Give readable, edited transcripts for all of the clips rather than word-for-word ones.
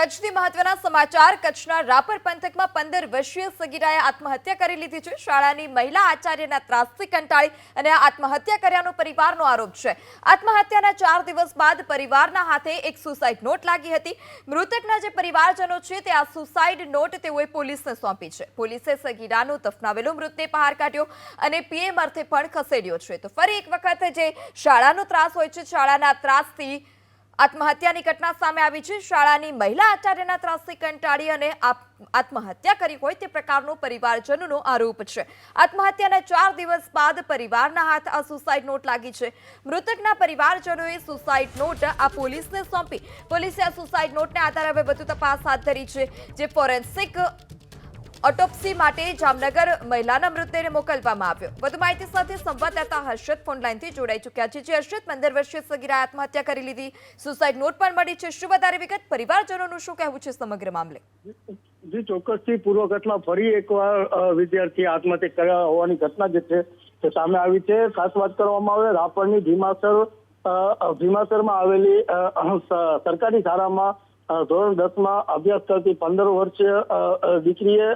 કચ્છથી મહત્વના સમાચાર કચ્છના રાપર પંથકમાં 15 વર્ષીય સગીરાએ આત્મહત્યા કરી લીધી છે। શાળાની મહિલા આચાર્યના ત્રાસથી કંટાળી અને આત્મહત્યા કર્યાનો પરિવારનો આરોપ છે। આત્મહત્યાના 4 દિવસ બાદ પરિવારના હાથે એક સુસાઇડ નોટ લાગી હતી। મૃતકના જે પરિવારજનો છે તે આ સુસાઇડ નોટ તેઓએ પોલીસને સોંપી છે। પોલીસે સગીરાનો દફનાવેલો મૃતદેહ બહાર કાઢ્યો અને પીએમ અર્થે પણ ખસેડ્યો છે। તો ફરી એક વખત જે શાળાનો ત્રાસ હોય છે, શાળાના ત્રાસથી આત્મહત્યાની ઘટના સામે આવી છે। શાળાની મહિલા આચાર્યના ત્રાસથી કંટાળી અને આત્મહત્યા કરી હોય તે પ્રકારનો પરિવારજનોનો આરોપ છે। આત્મહત્યાના 4 દિવસ બાદ પરિવારના હાથ આ સુસાઇડ નોટ લાગી છે। મૃતકના પરિવારજનોએ સુસાઇડ નોટ આ પોલીસને સોંપી। પોલીસે આ સુસાઇડ નોટને આધારે હવે વધુ તપાસ હાથ ધરી છે, જે ફોરેન્સિક ઓટોપ્સી માટે જામનગર મહિલાના મૃતદેહને મોકલવામાં આવ્યો। વધુ માહિતી સાથે સંવાદદાતા હર્ષદ ફોનલાઈનથી જોડાઈ ચૂક્યા છે। જે હર્ષદ, 15 વર્ષીય સગીરાએ આત્મહત્યા કરી લીધી, સુસાઇડ નોટ પણ મળી છે, શું વધારે વિગત, પરિવારજનોનું શું કહેવું છે સમગ્ર મામલે? જી ચોક્કસથી પૂર્વ કચ્છમાં ફરી એકવાર વિદ્યાર્થી આત્મહત્યા કર્યા હોવાની ઘટના જે છે તે સામે આવી છે। ખાસ વાત કરવામાં આવે રાપરની ભીમાસરમાં આવેલી સરકારી શાળામાં ધોરણ 10માં અભ્યાસ કરતી 15 વર્ષીય દીકરીએ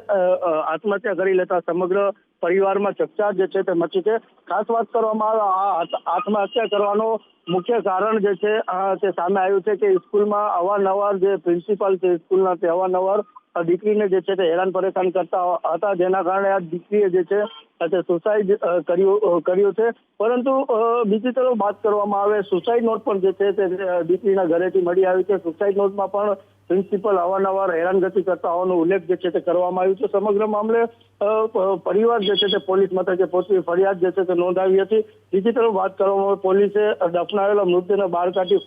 આત્મહત્યા કરી લેતા સમગ્ર પરિવારમાં ચકચાર જે છે તે મચી છે। ખાસ વાત કરવામાં આવે આત્મહત્યા કરવાનો મુખ્ય કારણ જે છે તે સામે આવ્યું છે કે સ્કૂલમાં અવારનવાર જે પ્રિન્સિપાલ છે સ્કૂલના તે અવારનવાર દીકરીને જે છે તે હેરાન પરેશાન કરતા હતા, જેના કારણે આ દીકરીએ જે છે તે સુસાઇડ કર્યું છે। પરંતુ બીજી તરફ વાત કરવામાં આવે સુસાઇડ નોટ પણ જે છે તે દીકરીના ઘરેથી મળી આવી છે। સુસાઇડ નોટમાં પણ પ્રિન્સિપલ અવારનવાર હેરાનગતિ કરતા હોવાનો ઉલ્લેખ જે છે તે કરવામાં આવ્યો છે। સમગ્ર મામલે પરિવાર જે છે તે પોલીસ મથકે પહોંચી ફરિયાદ જે છે તે નોંધાવી હતી। બીજી તરફ વાત કરવામાં આવે પોલીસે દફનાવેલા મૃતદેહને બહાર કાઢી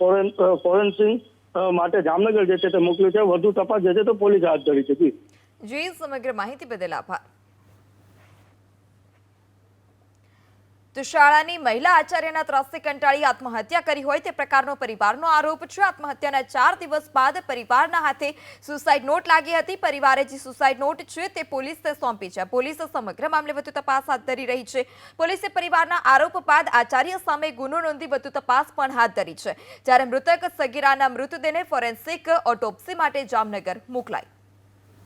ફોરેન્સિક માટે જામનગર જે છે તે મોકલ્યું છે। વધુ તપાસ જે છે તે પોલીસ હાથ ધરી છે। જી, સમગ્ર માહિતી બદલ આભાર। તો શાળાની મહિલા આચાર્યના ત્રાસથી કંટાળી આત્મહત્યા કરી હોય તે પ્રકારનો પરિવારનો આરોપ છે। આત્મહત્યાના 4 દિવસ બાદ પરિવારના હાથે સુસાઇડ નોટ લાગી હતી। પરિવારે જે સુસાઇડ નોટ છે તે પોલીસને સોંપી છે। પોલીસે સમગ્ર મામલે વધુ તપાસ હાથ ધરી રહી છે। પોલીસે પરિવારના આરોપ બાદ આચાર્ય સામે ગુનો નોંધી વધુ તપાસ પણ હાથ ધરી છે, જ્યારે મૃતક સગીરાના મૃતદેહને ફોરેન્સિક ઓટોપ્સી માટે જામનગર મોકલાઈ।